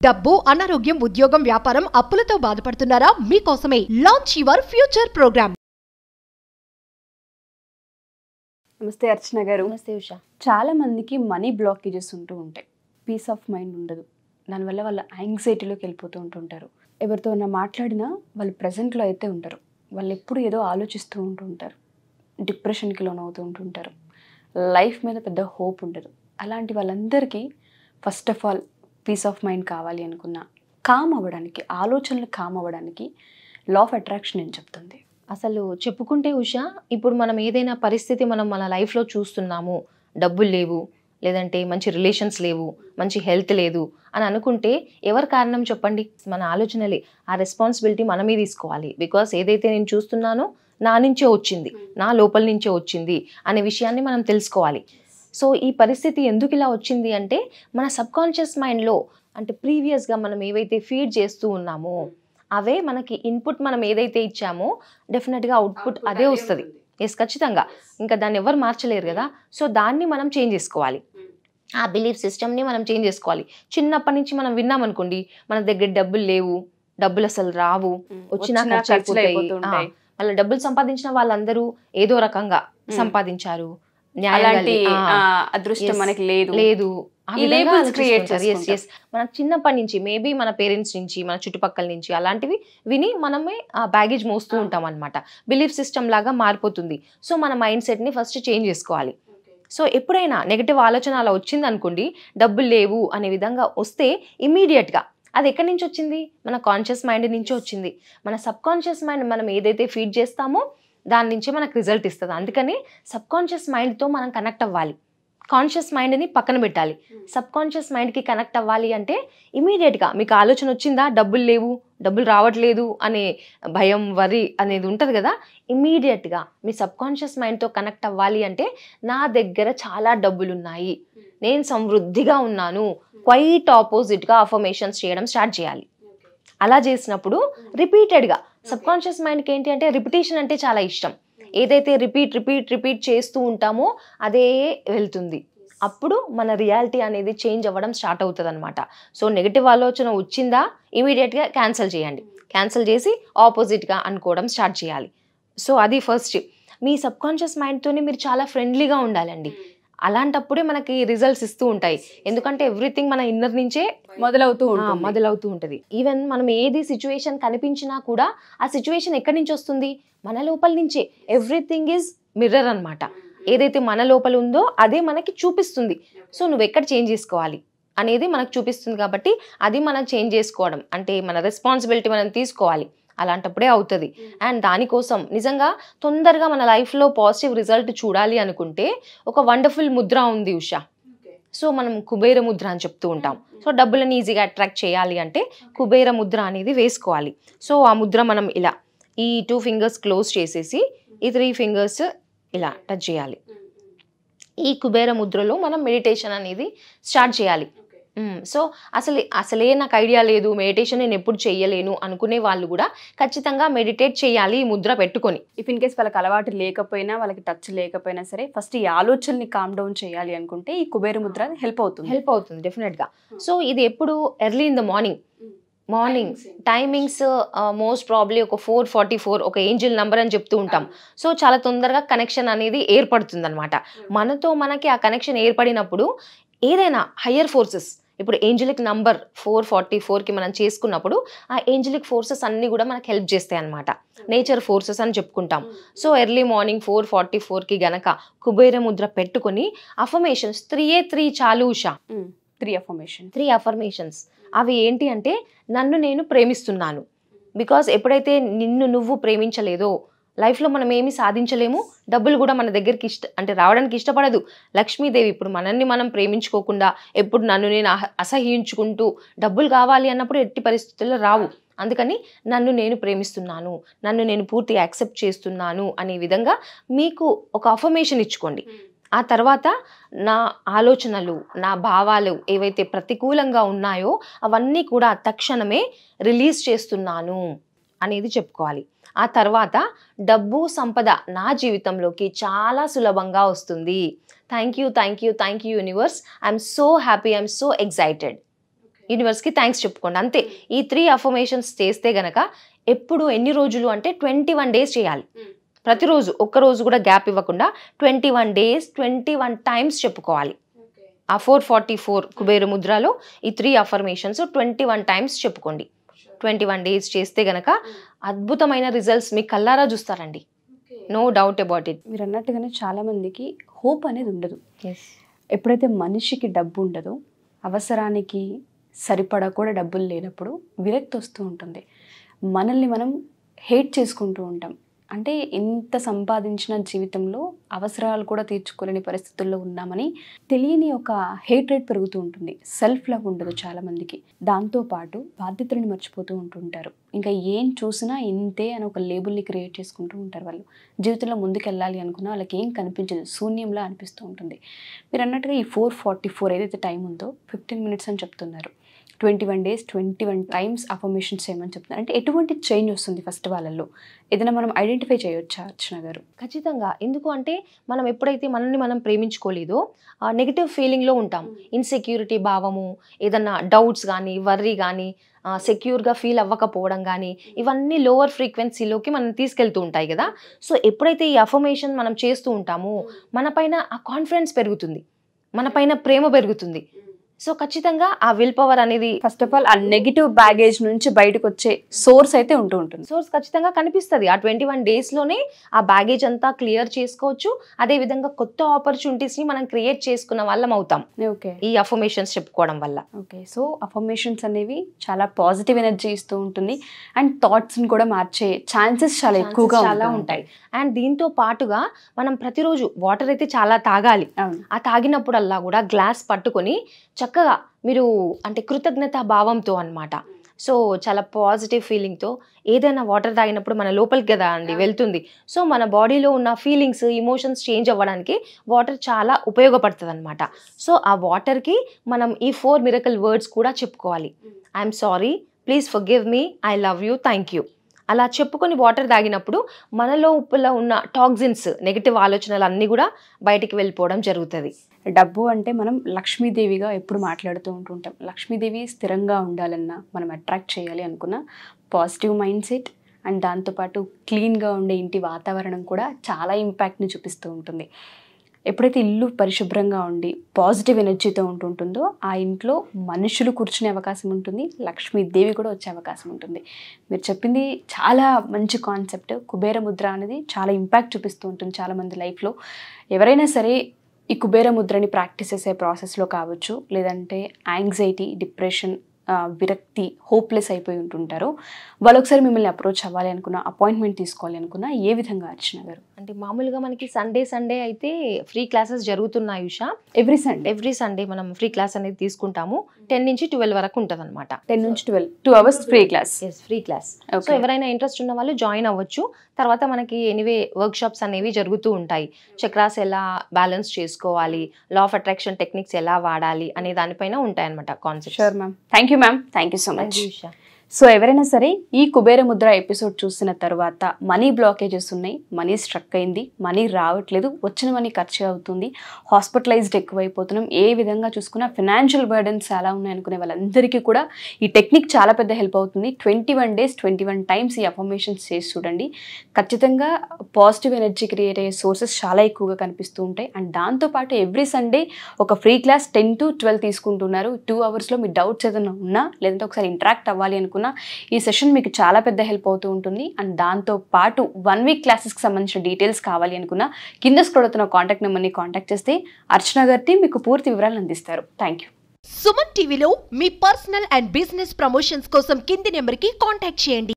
డబ్బు, అనారోగ్యం, ఉద్యోగం, వ్యాపారం, అప్పులతో బాధపడుతున్నారా? మీకోసమే లాంచ్ యువర్ ఫ్యూచర్ ప్రోగ్రామ్. నమస్తే అర్చన గారు. నమస్తే ఉషా. చాలా మందికి మనీ బ్లాకేజెస్ ఉంటూ ఉంటాయి. పీస్ ఆఫ్ మైండ్ ఉండదు. దానివల్ల వాళ్ళ యాంగ్జైటీలోకి వెళ్ళిపోతూ ఉంటుంటారు. ఎవరితో మాట్లాడినా వాళ్ళు ప్రజెంట్లో అయితే ఉంటారు. వాళ్ళు ఎప్పుడు ఏదో ఆలోచిస్తూ ఉంటుంటారు. డిప్రెషన్కి లోనవుతూ ఉంటుంటారు. లైఫ్ మీద పెద్ద హోప్ ఉండదు. అలాంటి వాళ్ళందరికీ first of all peace of mind కావాలి అనుకున్నా కామ్ అవ్వడానికి, ఆలోచనలు కామ్ అవ్వడానికి లా ఆఫ్ అట్రాక్షన్ ఏం చెప్తుంది? అసలు చెప్పుకుంటే ఉషా, ఇప్పుడు మనం ఏదైనా పరిస్థితి మనం మన లైఫ్లో చూస్తున్నాము, డబ్బులు లేవు, లేదంటే మంచి రిలేషన్స్ లేవు, మంచి హెల్త్ లేదు అని అనుకుంటే ఎవరు కారణం చెప్పండి? మన ఆలోచనలే. ఆ రెస్పాన్సిబిలిటీ మనమే తీసుకోవాలి. బికాస్ ఏదైతే నేను చూస్తున్నానో నా నుంచే వచ్చింది, నా లోపల నుంచే వచ్చింది అనే విషయాన్ని మనం తెలుసుకోవాలి. సో ఈ పరిస్థితి ఎందుకు ఇలా వచ్చింది అంటే మన సబ్కాన్షియస్ మైండ్లో, అంటే ప్రీవియస్గా మనం ఏవైతే ఫీడ్ చేస్తూ ఉన్నామో అవే మనకి ఇన్పుట్, మనం ఏదైతే ఇచ్చామో డెఫినెట్గా అవుట్పుట్ అదే వస్తుంది. ఎస్, ఖచ్చితంగా. ఇంకా దాన్ని ఎవరు మార్చలేరు కదా. సో దాన్ని మనం చేంజ్ చేసుకోవాలి. ఆ బిలీఫ్ సిస్టమ్ని మనం చేంజ్ చేసుకోవాలి. చిన్నప్పటి నుంచి మనం విన్నామనుకోండి, మన దగ్గర డబ్బులు లేవు, డబ్బులు అసలు రావు, వచ్చినా ఖర్చు అయిపోతాయి. అలా డబ్బులు సంపాదించిన వాళ్ళందరూ ఏదో రకంగా సంపాదించారు, అదృష్టం మనకి లేదు. మనకు చిన్నప్పటి నుంచి మేబీ మన పేరెంట్స్ నుంచి, మన చుట్టుపక్కల నుంచి అలాంటివి విని మనమే ఆ బ్యాగేజ్ మోస్తూ ఉంటాం అనమాట. బిలీఫ్ సిస్టమ్ లాగా మారిపోతుంది. సో మన మైండ్ సెట్ని ఫస్ట్ చేంజ్ చేసుకోవాలి. సో ఎప్పుడైనా నెగటివ్ ఆలోచన అలా వచ్చింది అనుకోండి, డబ్బులు లేవు అనే విధంగా వస్తే ఇమీడియట్గా అది ఎక్కడి నుంచి వచ్చింది? మన కాన్షియస్ మైండ్ నుంచి వచ్చింది. మన సబ్ కాన్షియస్ మైండ్ మనం ఏదైతే ఫీడ్ చేస్తామో దాని నుంచే మనకు రిజల్ట్ ఇస్తుంది. అందుకని సబ్ కాన్షియస్ మైండ్తో మనం కనెక్ట్ అవ్వాలి. కాన్షియస్ మైండ్ని పక్కన పెట్టాలి. సబ్ కాన్షియస్ మైండ్కి కనెక్ట్ అవ్వాలి అంటే ఇమీడియట్గా మీకు ఆలోచన వచ్చిందా, డబ్బులు లేవు, డబ్బులు రావట్లేదు అనే భయం, వరి అనేది ఉంటుంది కదా, ఇమీడియట్గా మీ సబ్ కాన్షియస్ మైండ్తో కనెక్ట్ అవ్వాలి అంటే నా దగ్గర చాలా డబ్బులు ఉన్నాయి, నేను సమృద్ధిగా ఉన్నాను, క్వైట్ ఆపోజిట్గా అఫర్మేషన్స్ చేయడం స్టార్ట్ చేయాలి. అలా చేసినప్పుడు రిపీటెడ్గా సబ్ కాన్షియస్ మైండ్కి ఏంటి అంటే రిపిటేషన్ అంటే చాలా ఇష్టం. ఏదైతే రిపీట్ చేస్తూ ఉంటామో అదే వెళ్తుంది. అప్పుడు మన రియాలిటీ అనేది చేంజ్ అవ్వడం స్టార్ట్ అవుతుంది అనమాట. సో నెగిటివ్ ఆలోచన వచ్చిందా ఇమీడియట్గా క్యాన్సిల్ చేయండి. క్యాన్సిల్ చేసి ఆపోజిట్గా అనుకోవడం స్టార్ట్ చేయాలి. సో అది ఫస్ట్. మీ సబ్ కాన్షియస్ మైండ్తోనే మీరు చాలా ఫ్రెండ్లీగా ఉండాలండి. అలాంటప్పుడే మనకి రిజల్ట్స్ ఇస్తూ ఉంటాయి. ఎందుకంటే ఎవ్రీథింగ్ మన ఇన్నర్ నుంచే మొదలవుతూ ఉంటుంది. ఈవెన్ మనం ఏది సిచ్యువేషన్ కనిపించినా కూడా ఆ సిచ్యువేషన్ ఎక్కడి నుంచి వస్తుంది? మన లోపల నుంచే. ఎవ్రీథింగ్ ఈజ్ మిర్రర్ అనమాట. ఏదైతే మన లోపల ఉందో అదే మనకి చూపిస్తుంది. సో నువ్వు ఎక్కడ చేంజ్ చేసుకోవాలి అనేది మనకు చూపిస్తుంది. కాబట్టి అది మనం చేంజ్ చేసుకోవడం అంటే మన రెస్పాన్సిబిలిటీ మనం తీసుకోవాలి. అలాంటప్పుడే అవుతుంది. అండ్ దానికోసం నిజంగా తొందరగా మన లైఫ్లో పాజిటివ్ రిజల్ట్ చూడాలి అనుకుంటే ఒక వండర్ఫుల్ ముద్ర ఉంది ఉషా. సో మనం కుబేర ముద్ర అని చెప్తూ ఉంటాం. సో డబ్బులను ఈజీగా అట్రాక్ట్ చేయాలి అంటే కుబేర ముద్ర అనేది వేసుకోవాలి. సో ఆ ముద్ర మనం ఇలా ఈ 2 ఫింగర్స్ క్లోజ్ చేసేసి ఈ 3 ఫింగర్స్ ఇలా టచ్ చేయాలి. ఈ కుబేర ముద్రలో మనం మెడిటేషన్ అనేది స్టార్ట్ చేయాలి. సో అసలే నాకు ఐడియా లేదు, మెడిటేషన్ నేను ఎప్పుడు చెయ్యలేను అనుకునే వాళ్ళు కూడా ఖచ్చితంగా మెడిటేట్ చేయాలి ఈ ముద్ర పెట్టుకొని. ఇఫ్ ఇన్ కేస్ వాళ్ళకి అలవాటు లేకపోయినా, వాళ్ళకి టచ్ లేకపోయినా సరే ఫస్ట్ ఈ ఆలోచనని కామ్ డౌన్ చేయాలి అనుకుంటే ఈ కుబేర ముద్ర హెల్ప్ అవుతుంది డెఫినెట్గా. సో ఇది ఎప్పుడు early in the morning timings most probably ఒక 4:44 ఒక ఏంజిల్ నెంబర్ అని చెప్తూ ఉంటాం. సో చాలా తొందరగా కనెక్షన్ అనేది ఏర్పడుతుంది అనమాట. మనతో మనకి ఆ కనెక్షన్ ఏర్పడినప్పుడు ఏదైనా హయ్యర్ ఫోర్సెస్, ఇప్పుడు ఏంజలిక్ నంబర్ 444కి మనం చేసుకున్నప్పుడు ఆ ఏంజలిక్ ఫోర్సెస్ అన్నీ కూడా మనకు హెల్ప్ చేస్తాయి అనమాట. నేచర్ ఫోర్సెస్ అని చెప్పుకుంటాం. సో ఎర్లీ మార్నింగ్ 4:44కి గనక కుబేర ముద్ర పెట్టుకొని అఫర్మేషన్స్ 3 చాలు ఉషా. 3 అఫర్మేషన్స్. అవి ఏంటి అంటే నన్ను నేను ప్రేమిస్తున్నాను. బికాస్ ఎప్పుడైతే నిన్ను నువ్వు ప్రేమించలేదో లైఫ్లో మనం ఏమీ సాధించలేము. డబ్బులు కూడా మన దగ్గరికి అంటే రావడానికి ఇష్టపడదు. లక్ష్మీదేవి ఇప్పుడు మనల్ని మనం ప్రేమించుకోకుండా ఎప్పుడు నన్ను నేను అసహ్యించుకుంటూ డబ్బులు కావాలి అన్నప్పుడు ఎట్టి పరిస్థితుల్లో రావు. అందుకని నన్ను నేను ప్రేమిస్తున్నాను, నన్ను నేను పూర్తిగా యాక్సెప్ట్ చేస్తున్నాను అనే విధంగా మీకు ఒక అఫర్మేషన్ ఇచ్చుకోండి. ఆ తర్వాత నా ఆలోచనలు, నా భావాలు ఏవైతే ప్రతికూలంగా ఉన్నాయో అవన్నీ కూడా తక్షణమే రిలీజ్ చేస్తున్నాను అనేది చెప్పుకోవాలి. ఆ తర్వాత డబ్బు, సంపద నా జీవితంలోకి చాలా సులభంగా వస్తుంది. Thank you universe, I'm so happy, I'm so excited. యూనివర్స్కి థ్యాంక్స్ చెప్పుకోండి అంతే. ఈ 3 అఫర్మేషన్స్ చేస్తే గనక ఎప్పుడు ఎన్ని రోజులు అంటే 21 days చేయాలి. ప్రతిరోజు ఒక్కరోజు కూడా గ్యాప్ ఇవ్వకుండా 21 days 21 times చెప్పుకోవాలి. ఆ 444 కుబేర ముద్రలో ఈ 3 అఫర్మేషన్స్ 21 times చెప్పుకోండి. 21 days చేస్తే గనక అద్భుతమైన రిజల్ట్స్ మీ కల్లారా చూస్తారండి. No doubt about it. మీరు అన్నట్టుగానే చాలా మందికి హోప్ అనేది ఉండదు. ఎప్పుడైతే మనిషికి డబ్బు ఉండదో, అవసరానికి సరిపడా కూడా డబ్బులు లేనప్పుడు విరక్తి వస్తూ ఉంటుంది. మనల్ని మనం హేట్ చేసుకుంటూ ఉంటాం. అంటే ఇంత సంపాదించిన జీవితంలో అవసరాలు కూడా తీర్చుకోలేని పరిస్థితుల్లో ఉన్నామని తెలియని ఒక హేట్ రేట్ పెరుగుతూ ఉంటుంది. సెల్ఫ్ లవ్ ఉండదు చాలామందికి. దాంతోపాటు బాధ్యతలను మర్చిపోతూ ఉంటుంటారు. ఇంకా ఏం చూసినా ఇంతే అని ఒక లేబుల్ని క్రియేట్ చేసుకుంటూ ఉంటారు. వాళ్ళు జీవితంలో ముందుకెళ్ళాలి అనుకున్నా వాళ్ళకి ఏం కనిపించదు, శూన్యంలా అనిపిస్తూ ఉంటుంది. మీరు అన్నట్టుగా ఈ 444 ఏదైతే టైం ఉందో 15 minutes అని చెప్తున్నారు. 21 days 21 times అఫర్మేషన్స్ చేయమని చెప్తున్నారు. అంటే ఎటువంటి చేంజ్ వస్తుంది ఫస్ట్ వాళ్ళల్లో? ఏదైనా మనం ఐడెంటిఫై చేయొచ్చా అర్చన గారు? ఖచ్చితంగా. ఎందుకు అంటే మనం ఎప్పుడైతే మనల్ని మనం ప్రేమించుకోలేదో నెగిటివ్ ఫీలింగ్లో ఉంటాం. ఇన్సెక్యూరిటీ భావము, ఏదన్నా డౌట్స్ కానీ, వర్రీ కానీ, సెక్యూర్గా ఫీల్ అవ్వకపోవడం కానీ, ఇవన్నీ లోవర్ ఫ్రీక్వెన్సీలోకి మనం తీసుకెళ్తూ ఉంటాయి కదా. సో ఎప్పుడైతే ఈ అఫర్మేషన్ మనం చేస్తూ ఉంటామో మన పైన ఆ కాన్ఫిడెన్స్ పెరుగుతుంది, మన పైన ప్రేమ పెరుగుతుంది. సో ఖచ్చితంగా ఆ విల్ పవర్ అనేది ఫస్ట్ ఆఫ్ ఆల్ ఆ నెగిటివ్ బ్యాగేజ్ నుంచి బయటకు వచ్చే సోర్స్ అయితే ఉంటుంది. సోర్స్ ఖచ్చితంగా కనిపిస్తుంది. ఆ 21 daysలోనే ఆ బ్యాగేజ్ అంతా క్లియర్ చేసుకోవచ్చు. అదే విధంగా కొత్త ఆపర్చునిటీస్ ని మనం క్రియేట్ చేసుకున్న వాళ్ళం అవుతాం ఓకే ఈ అఫర్మేషన్స్ చెప్పుకోవడం వల్ల. ఓకే, సో అఫర్మేషన్స్ అనేవి చాలా పాజిటివ్ ఎనర్జీ ఇస్తూ ఉంటుంది అండ్ థాట్స్ ని కూడా మార్చే ఛాన్సెస్ చాలా ఎక్కువగా ఉంటాయి. అండ్ దీంతో పాటుగా మనం ప్రతిరోజు వాటర్ అయితే చాలా తాగాలి. ఆ తాగినప్పుడల్లా కూడా గ్లాస్ పట్టుకొని చక్కగా మీరు అంటే కృతజ్ఞతా భావంతో అన్నమాట. సో చాలా పాజిటివ్ ఫీలింగ్తో ఏదైనా వాటర్ తాగినప్పుడు మన లోపలికి కదా అండి వెళ్తుంది. సో మన బాడీలో ఉన్న ఫీలింగ్స్, ఇమోషన్స్ చేంజ్ అవ్వడానికి వాటర్ చాలా ఉపయోగపడుతుంది అనమాట. సో ఆ వాటర్కి మనం ఈ 4 miracle words కూడా చెప్పుకోవాలి. I'm sorry, please forgive me, I love you, thank you. అలా చెప్పుకొని వాటర్ తాగినప్పుడు మన లోపల ఉన్న టాక్సిన్స్, నెగిటివ్ ఆలోచనలు అన్నీ కూడా బయటికి వెళ్ళిపోవడం జరుగుతుంది. డబ్బు అంటే మనం లక్ష్మీదేవిగా ఎప్పుడు మాట్లాడుతూ ఉంటుంటాం. లక్ష్మీదేవి స్థిరంగా ఉండాలన్నా, మనం అట్రాక్ట్ చేయాలి అనుకున్న పాజిటివ్ మైండ్ సెట్ అండ్ దాంతోపాటు క్లీన్గా ఉండే ఇంటి వాతావరణం కూడా చాలా ఇంపాక్ట్ని చూపిస్తూ ఉంటుంది. ఎప్పుడైతే ఇల్లు పరిశుభ్రంగా ఉండి పాజిటివ్ ఎనర్జీతో ఉంటుందో ఆ ఇంట్లో మనుషులు కూర్చునే అవకాశం ఉంటుంది, లక్ష్మీదేవి కూడా వచ్చే అవకాశం ఉంటుంది. మీరు చెప్పింది చాలా మంచి కాన్సెప్ట్. కుబేర ముద్ర అనేది చాలా ఇంపాక్ట్ చూపిస్తూ ఉంటుంది చాలామంది లైఫ్లో. ఎవరైనా సరే ఈ కుబేర ముద్రని ప్రాక్టీస్ చేసే ప్రాసెస్లో కావచ్చు, లేదంటే యాంగ్జైటీ, డిప్రెషన్, విరక్తి, హోప్లెస్ అయిపోయి ఉంటుంటారు, వాళ్ళు ఒకసారి మిమ్మల్ని అప్రోచ్ అవ్వాలి అనుకున్నా, అపాయింట్మెంట్ తీసుకోవాలి అనుకున్నా ఏ విధంగా అర్చన గారు? అంటే మామూలుగా మనకి సండే అయితే ఫ్రీ క్లాసెస్ జరుగుతున్నాయి ఉషా. ఎవ్రీ సండే మనం ఫ్రీ క్లాస్ అనేది తీసుకుంటాము. 10 నుంచి 12 వరకు ఉంటుంది అనమాట. 10 నుంచి 12 2 hours free class. Free class. So ఎవరైనా ఇంట్రెస్ట్ ఉన్న వాళ్ళు జాయిన్ అవ్వచ్చు. తర్వాత మనకి ఎనీవే వర్క్ షాప్స్ అనేవి జరుగుతూ ఉంటాయి. చక్రాస్ ఎలా బ్యాలెన్స్ చేసుకోవాలి, లా ఆఫ్ అట్రాక్షన్ టెక్నిక్స్ ఎలా వాడాలి అనే దానిపైన ఉంటాయి అనమాట concept. Sure ma'am, thank you ma'am, thank you so much. So ఎవరైనా సరే ఈ కుబేర ముద్ర ఎపిసోడ్ చూసిన తర్వాత మనీ బ్లాకేజెస్ ఉన్నాయి, మనీ స్ట్రక్ అయింది, మనీ రావట్లేదు, వచ్చిన మనీ ఖర్చు అవుతుంది, హాస్పిటలైజ్డ్ ఎక్కువైపోతున్నాం, ఏ విధంగా చూసుకున్నా ఫినాన్షియల్ బర్డెన్స్ చాలా ఉన్నాయి అనుకునే వాళ్ళందరికీ కూడా ఈ టెక్నిక్ చాలా పెద్ద హెల్ప్ అవుతుంది. 21 days 21 times ఈ అఫర్మేషన్స్ చేసి చూడండి. ఖచ్చితంగా పాజిటివ్ ఎనర్జీ క్రియేట్ అయ్యే సోర్సెస్ చాలా ఎక్కువగా కనిపిస్తూ ఉంటాయి. అండ్ దాంతోపాటు ఎవ్రీ సండే ఒక ఫ్రీ క్లాస్ 10 to 12 తీసుకుంటున్నారు. 2 hours మీ డౌట్స్ ఏదైనా ఉన్నా, లేదంటే ఒకసారి ఇంటరాక్ట్ అవ్వాలి అనుకున్నా ఈ సెషన్ మీకు చాలా పెద్ద హెల్ప్ అవుతూ ఉంటుంది. అండ్ దాంతో పాటు 1 week క్లాసెస్కి సంబంధించిన డీటెయిల్స్ కావాలి అనుకున్నా కింద స్క్రోల్ అవుతున్న కాంటాక్ట్ నెంబర్ని కాంటాక్ట్ చేస్తే అర్చన గారి మీకు పూర్తి వివరాలు అందిస్తారు. Thank you. సుమన్ టీవీలో మీ పర్సనల్ అండ్ బిజినెస్ ప్రమోషన్స్ కోసం కింది నెంబర్కి కాంటాక్ట్ చేయండి.